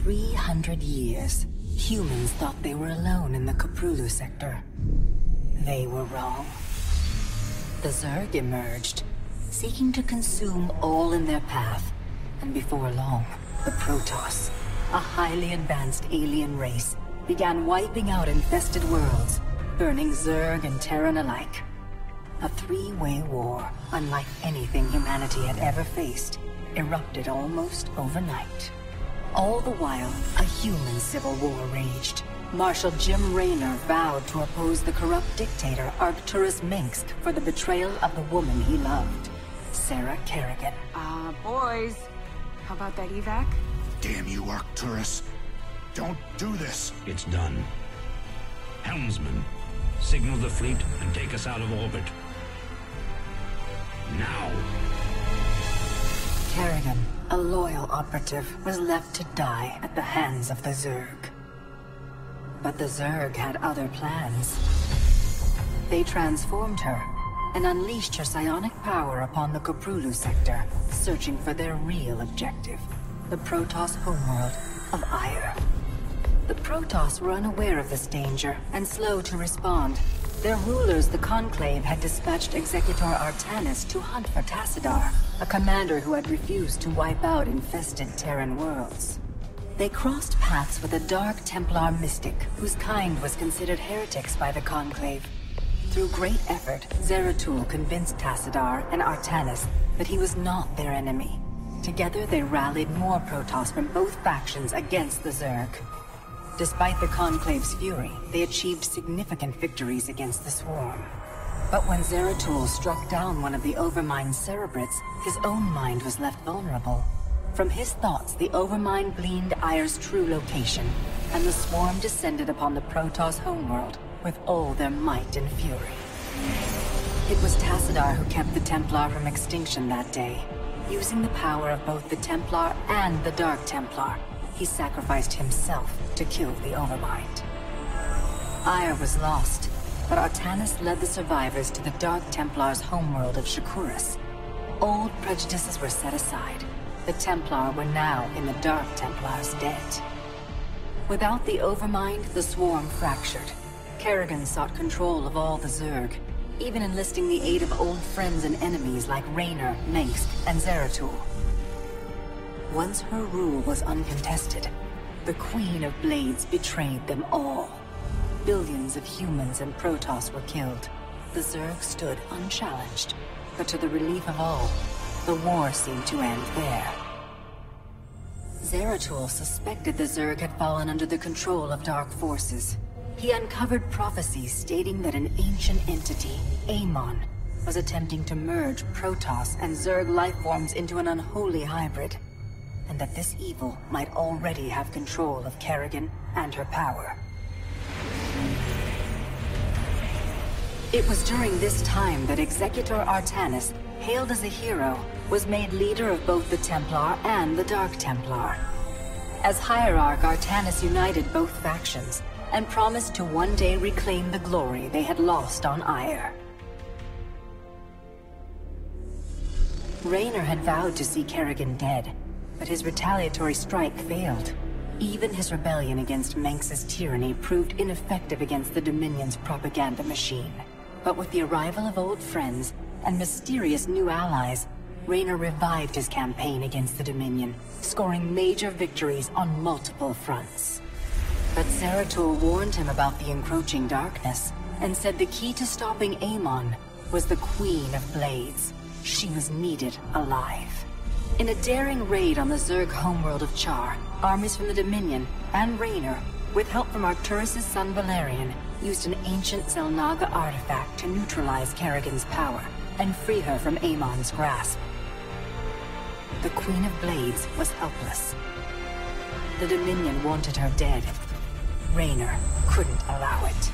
300 years, humans thought they were alone in the Caprulu sector. They were wrong. The Zerg emerged, seeking to consume all in their path, and before long, the Protoss, a highly advanced alien race, began wiping out infested worlds, burning Zerg and Terran alike. A three-way war, unlike anything humanity had ever faced, erupted almost overnight. All the while, a human civil war raged. Marshal Jim Raynor vowed to oppose the corrupt dictator Arcturus Minsk for the betrayal of the woman he loved, Sarah Kerrigan. Boys, how about that evac? Damn you, Arcturus. Don't do this. It's done. Helmsman, signal the fleet and take us out of orbit. Now! Kerrigan, a loyal operative, was left to die at the hands of the Zerg. But the Zerg had other plans. They transformed her and unleashed her psionic power upon the Caprulu sector, searching for their real objective, the Protoss homeworld of Ire. The Protoss were unaware of this danger and slow to respond. Their rulers, the Conclave, had dispatched Executor Artanis to hunt for Tassadar, a commander who had refused to wipe out infested Terran worlds. They crossed paths with a Dark Templar mystic, whose kind was considered heretics by the Conclave. Through great effort, Zeratul convinced Tassadar and Artanis that he was not their enemy. Together they rallied more Protoss from both factions against the Zerg. Despite the Conclave's fury, they achieved significant victories against the Swarm. But when Zeratul struck down one of the Overmind's Cerebrates, his own mind was left vulnerable. From his thoughts, the Overmind gleaned Ire's true location, and the Swarm descended upon the Protoss homeworld with all their might and fury. It was Tassadar who kept the Templar from extinction that day. Using the power of both the Templar and the Dark Templar, he sacrificed himself to kill the Overmind. Ire was lost, but Artanis led the survivors to the Dark Templar's homeworld of Shakuras. Old prejudices were set aside. The Templar were now in the Dark Templar's debt. Without the Overmind, the Swarm fractured. Kerrigan sought control of all the Zerg, even enlisting the aid of old friends and enemies like Raynor, Minsk, and Zeratul. Once her rule was uncontested, the Queen of Blades betrayed them all. Billions of humans and Protoss were killed. The Zerg stood unchallenged, but to the relief of all, the war seemed to end there. Zeratul suspected the Zerg had fallen under the control of dark forces. He uncovered prophecies stating that an ancient entity, Amon, was attempting to merge Protoss and Zerg lifeforms into an unholy hybrid, and that this evil might already have control of Kerrigan and her power. It was during this time that Executor Artanis, hailed as a hero, was made leader of both the Templar and the Dark Templar. As Hierarch, Artanis united both factions, and promised to one day reclaim the glory they had lost on Ire. Raynor had vowed to see Kerrigan dead, but his retaliatory strike failed. Even his rebellion against Manx's tyranny proved ineffective against the Dominion's propaganda machine. But with the arrival of old friends and mysterious new allies, Raynor revived his campaign against the Dominion, scoring major victories on multiple fronts. But Zeratul warned him about the encroaching darkness, and said the key to stopping Amon was the Queen of Blades. She was needed alive. In a daring raid on the Zerg homeworld of Char, armies from the Dominion and Raynor, with help from Arcturus' son Valerian, used an ancient Zelnaga artifact to neutralize Kerrigan's power and free her from Amon's grasp. The Queen of Blades was helpless. The Dominion wanted her dead. Raynor couldn't allow it.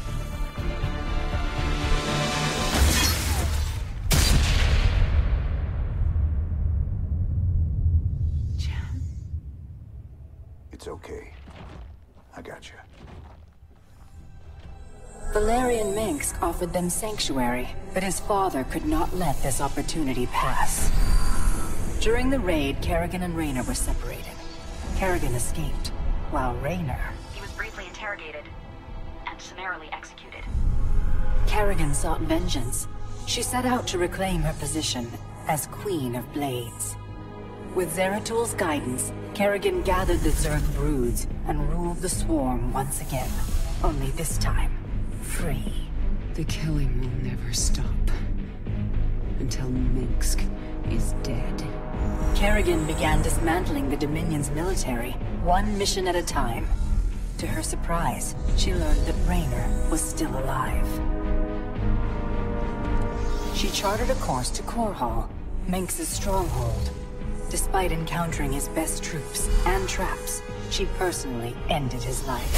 It's okay. I got you. Valerian Minsk offered them sanctuary, but his father could not let this opportunity pass. During the raid, Kerrigan and Raynor were separated. Kerrigan escaped, while Raynor... He was briefly interrogated and summarily executed. Kerrigan sought vengeance. She set out to reclaim her position as Queen of Blades. With Zeratul's guidance, Kerrigan gathered the Zerg broods and ruled the swarm once again. Only this time, free. The killing will never stop. Until Minsk is dead. Kerrigan began dismantling the Dominion's military, one mission at a time. To her surprise, she learned that Raynor was still alive. She charted a course to Korhal, Minsk's stronghold. Despite encountering his best troops and traps, she personally ended his life.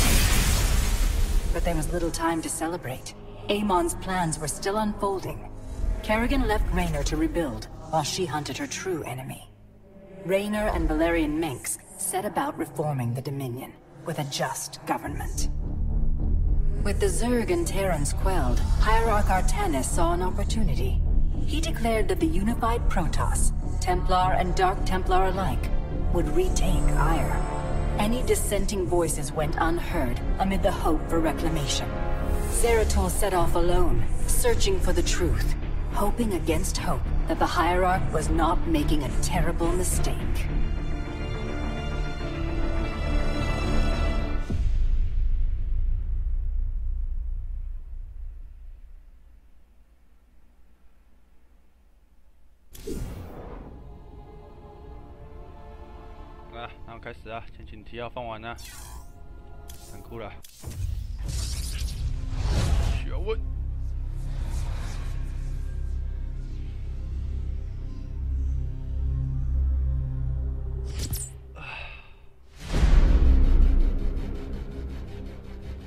But there was little time to celebrate. Amon's plans were still unfolding. Kerrigan left Raynor to rebuild, while she hunted her true enemy. Raynor and Valerian Minsk set about reforming the Dominion, with a just government. With the Zerg and Terrans quelled, Hierarch Artanis saw an opportunity. He declared that the unified Protoss, Templar and Dark Templar alike, would retake Ire. Any dissenting voices went unheard amid the hope for reclamation. Zeratul set off alone, searching for the truth, hoping against hope that the Hierarch was not making a terrible mistake.那我开始啊，前情提要放完了，残酷了，需要问。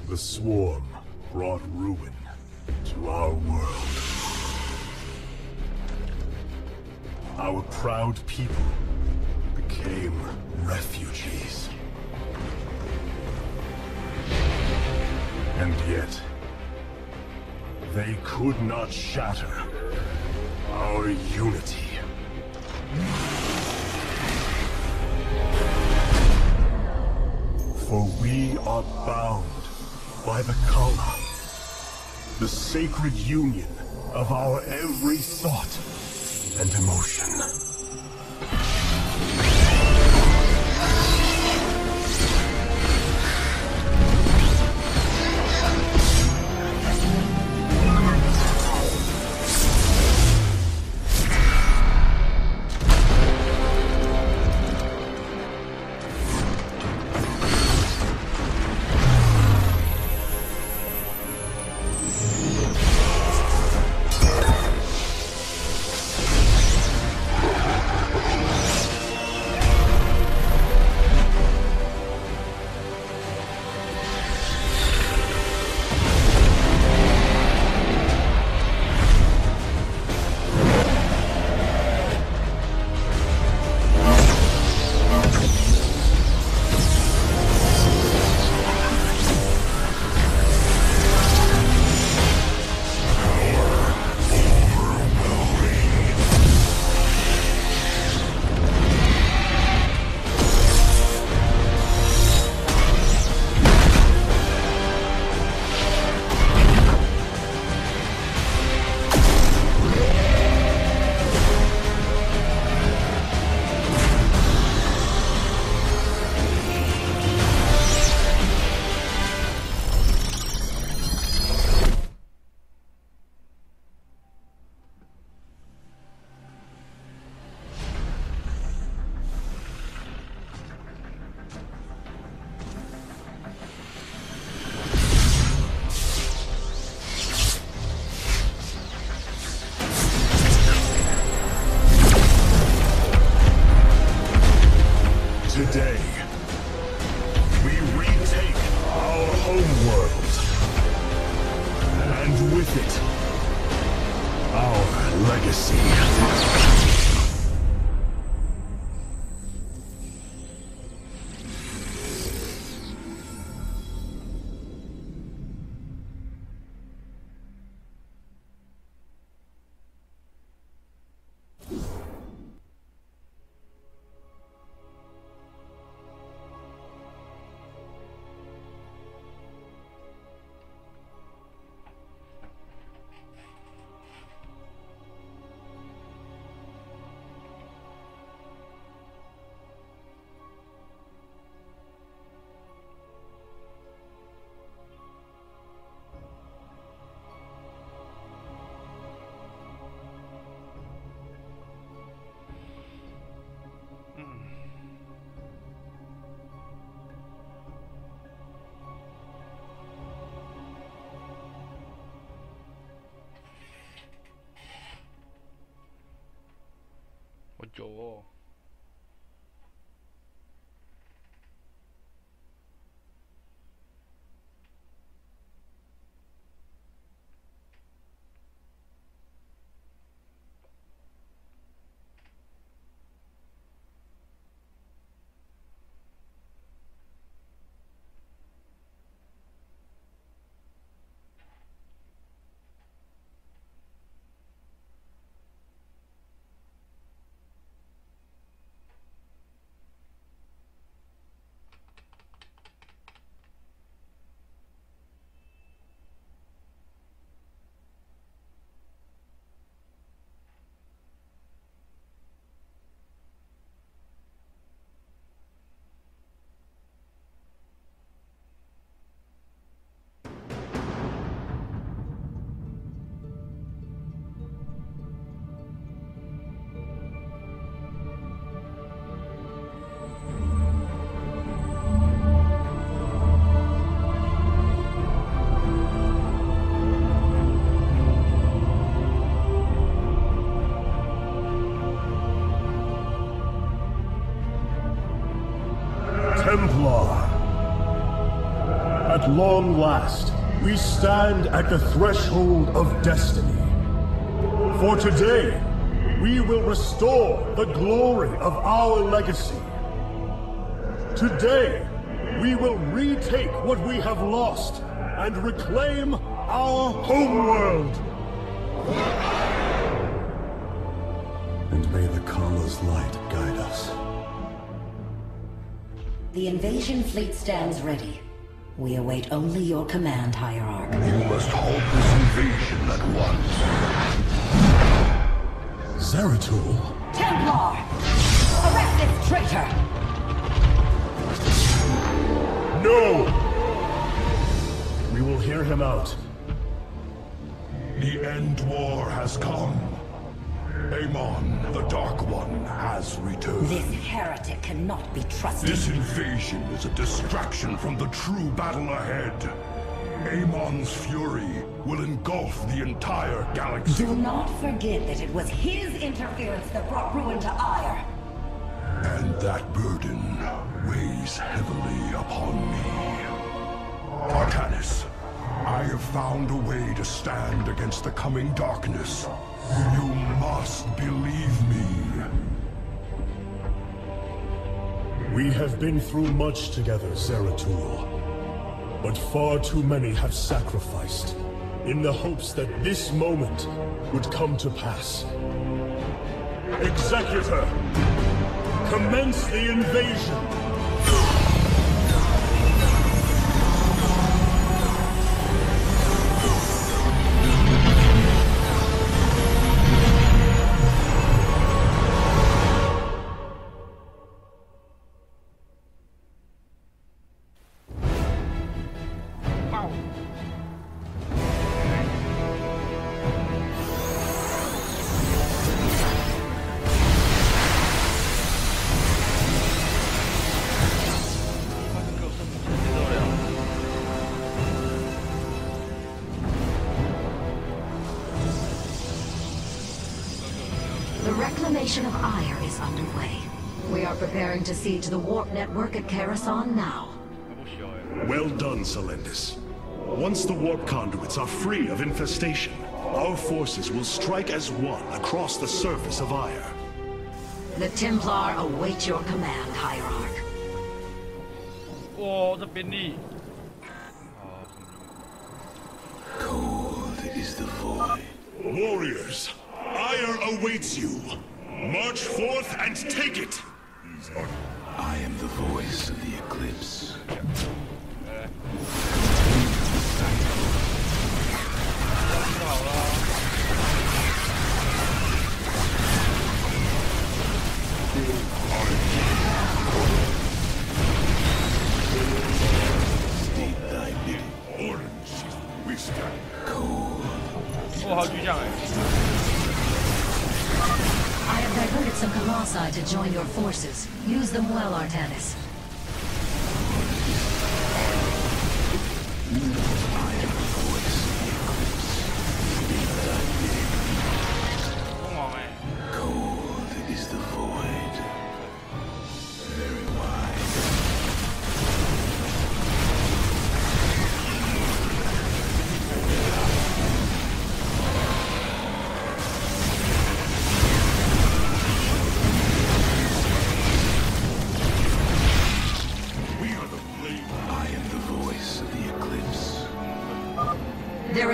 The swarm brought ruin to our world. Our proud people became refugees. And yet, they could not shatter our unity. For we are bound by the Kala, the sacred union of our every thought and emotion. Today, we retake our homeworld, and with it, our legacy. 好久哦。Templar. At long last, we stand at the threshold of destiny. For today, we will restore the glory of our legacy. Today, we will retake what we have lost and reclaim our homeworld. And may the Kala's light guide us. The invasion fleet stands ready. We await only your command, Hierarch. You must halt this invasion at once. Zeratul? Templar! Arrest this traitor! No! We will hear him out. The end war has come. Amon, the Dark One, has returned. This heretic cannot be trusted. This invasion is a distraction from the true battle ahead. Amon's fury will engulf the entire galaxy. Do not forget that it was his interference that brought ruin to Ire. And that burden weighs heavily upon me. Artanis, I have found a way to stand against the coming darkness. You must believe me. We have been through much together, Zeratul. But far too many have sacrificed, in the hopes that this moment would come to pass. Executor! Commence the invasion! The reclamation of Ire is underway. We are preparing to siege the warp network at Karasan now. Well done, Selendis. Once the warp conduits are free of infestation, our forces will strike as one across the surface of Ire. The Templar await your command, Hierarch. 哇，这便利。 Cold is the void. Warriors, Ire awaits you. March forth and take it! I am the voice of the eclipse. Steep thy bidding. Orange is whisker. Cold. 哇，好具象哎！ I have diverted some Colossi to join your forces. Use them well, Artanis. I am the voice of the eclipse. Steep thy bidding. 疯狂哎！ Cold is the void.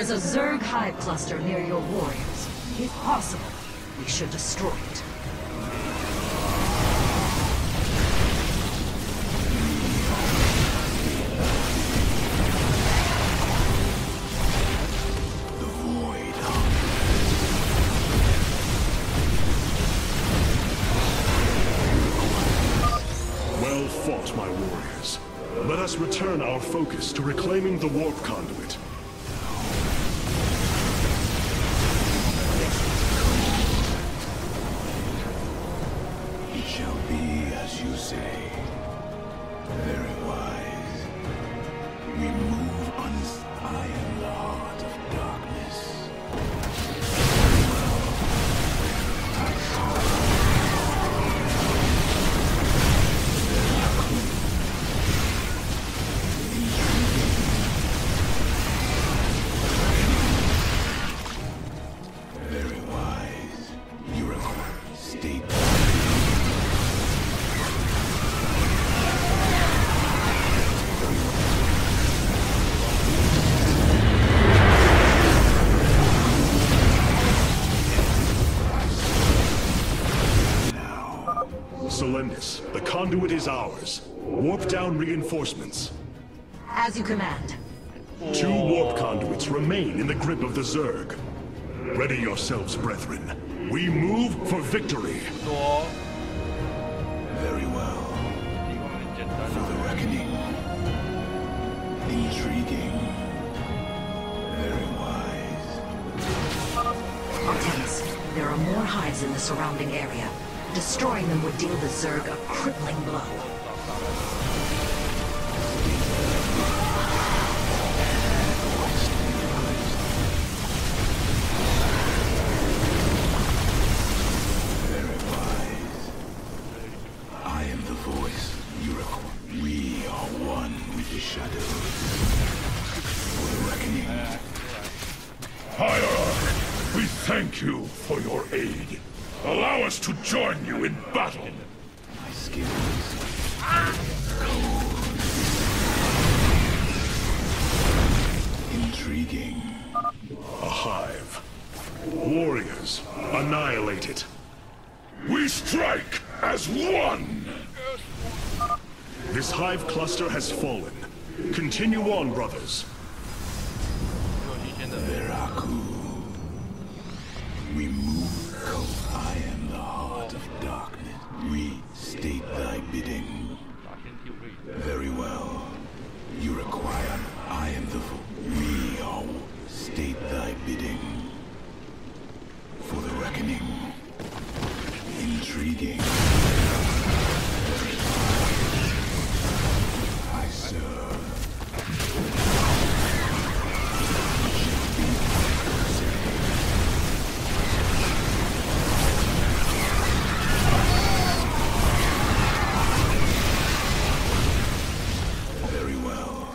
There's a Zerg hive cluster near your warriors. If possible, we should destroy it. Well fought, my warriors. Let us return our focus to reclaiming the warp conduit. It shall be as you say. Very wise. We move on. I am the heart of darkness. Very wise. You require state. Selendis, the conduit is ours. Warp down reinforcements. As you command. 2 warp conduits remain in the grip of the Zerg. Ready yourselves, brethren. We move for victory. 多， Very well. 地方很简单 For 啊。 the reckoning. Intriguing. Very wise. Artemis, there are more hives in the surrounding area. Destroying them would deal the Zerg a crippling blow. Very wise. I am the voice you require. We are one with the shadows. For the reckoning. Hierarch, we thank you for your aid. Allow us to join you in battle. My skills. Cold. Intriguing. A hive. Warriors, annihilate it. We strike as one. This hive cluster has fallen. Continue on, brothers. 有新鲜的。 Veraku. We move. I am the heart of darkness. We state thy bidding. 打天地无力。 Very well. You require. I am the. We are. State thy bidding. For the reckoning. Intriguing. I serve. Very well.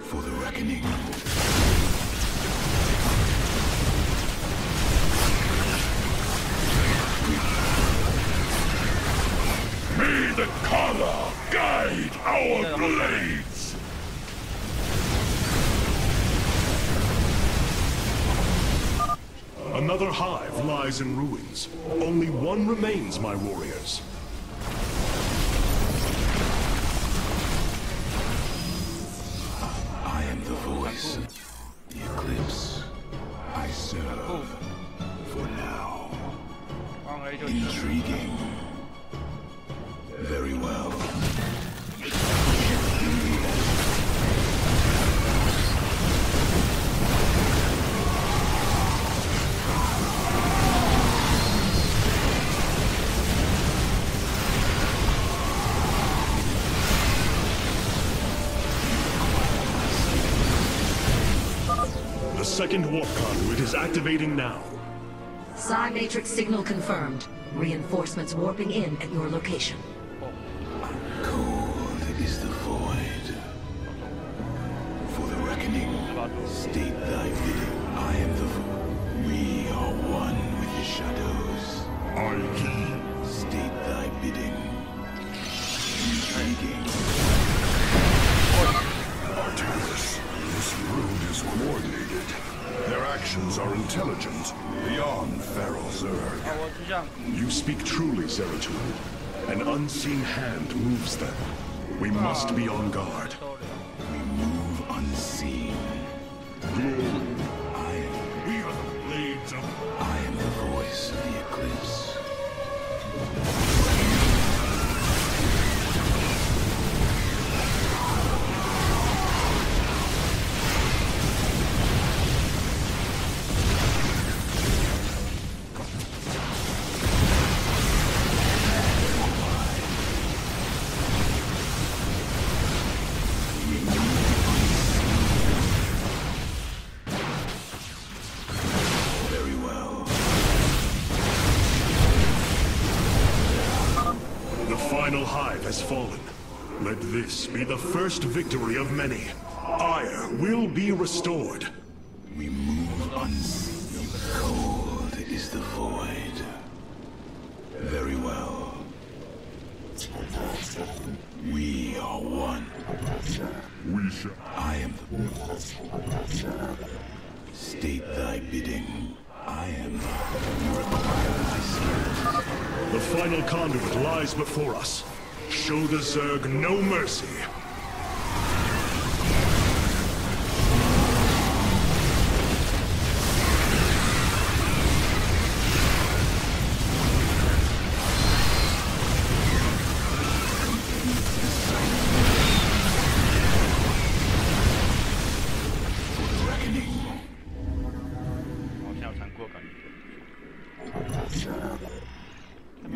For the reckoning. May the Kala guide our blades! Another hive lies in ruins. Only one remains, my warriors. I am the voice. The eclipse. I serve. For now. 放 A 就行。 Intriguing. Very well. The second warp conduit is activating now. Psi Matrix signal confirmed. Reinforcements warping in at your location. Cold is the void. For the reckoning, state thy bidding. I am the void. We are one with the shadows. State thy bidding. Intriguing. Artemis, this route is coordinated. are intelligent beyond feral Zerg. 我就像 You speak truly, Zeratul. An unseen hand moves them. We must be on guard. We move unseen. Glory. We are the blades of... I am the voice of the Eclipse. Has fallen. Let this be the first victory of many. Ire will be restored. We move unseen. Cold is the void. Very well. We are one. We shall. I am the... State thy bidding. I am... You require my skill. The final conduit lies before us. Show the Zerg no mercy.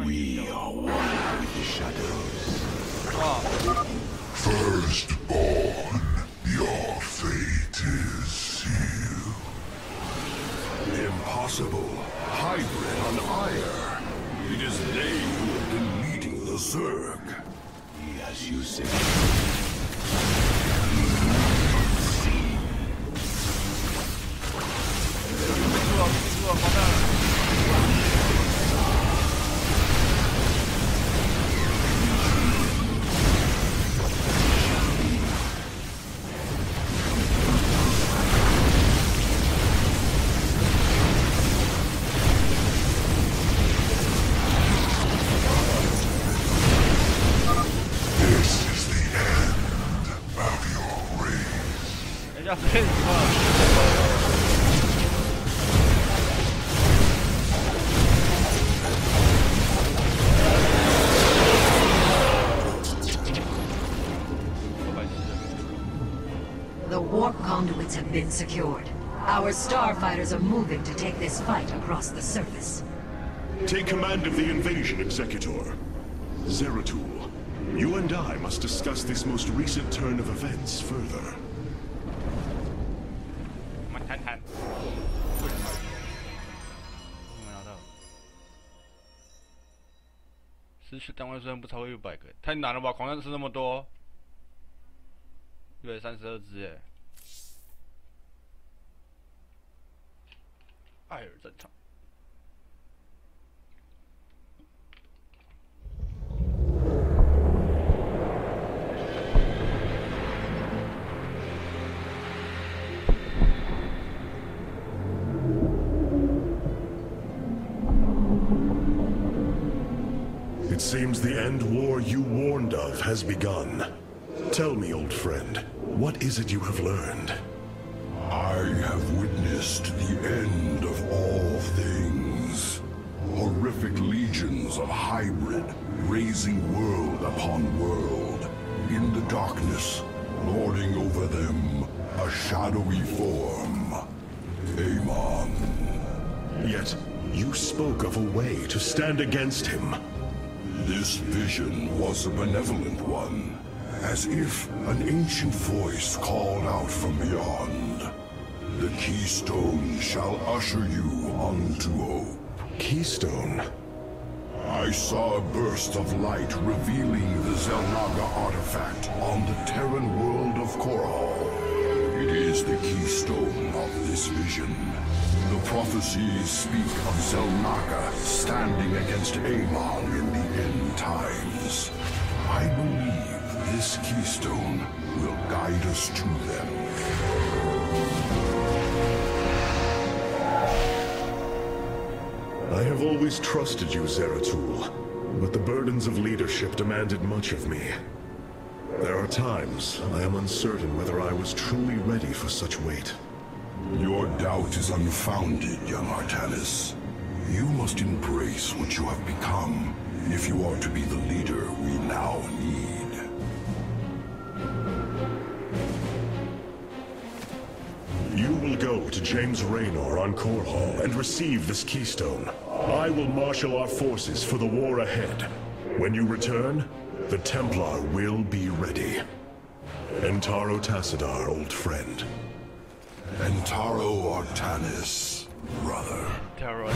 We are one with the shadows. Firstborn, your fate is sealed. Impossible. Hybrid on Ire. It is they who have been leading the Zerg. As you say. The warp conduits have been secured. Our starfighters are moving to take this fight across the surface. Take command of the invasion, Executor. Zeratul, you and I must discuss this most recent turn of events further. 我们谈谈。没拿到。失去单位数量不超过600个，太难了吧？狂战士那么多，132只耶。艾尔战场。 It seems the end war you warned of has begun. Tell me, old friend, what is it you have learned? I have witnessed the end of all things. Horrific legions of hybrid, raising world upon world. In the darkness, lording over them, a shadowy form. Amon. Yet, you spoke of a way to stand against him. This vision was a benevolent one, as if an ancient voice called out from beyond. The keystone shall usher you unto hope. Keystone? I saw a burst of light revealing the Zelnaga artifact on the Terran world of Korhal. It is the keystone of this vision. The prophecies speak of Zelnaga standing against Amon in the end times. I believe this keystone will guide us to them. I have always trusted you, Zeratul, but the burdens of leadership demanded much of me. There are times I am uncertain whether I was truly ready for such weight. Your doubt is unfounded, young Artanis. You must embrace what you have become, if you are to be the leader we now need. You will go to James Raynor on Korhal and receive this keystone. I will marshal our forces for the war ahead. When you return, the Templar will be ready. Entaro Tassadar, old friend. Entaro Artanis, brother. Terror.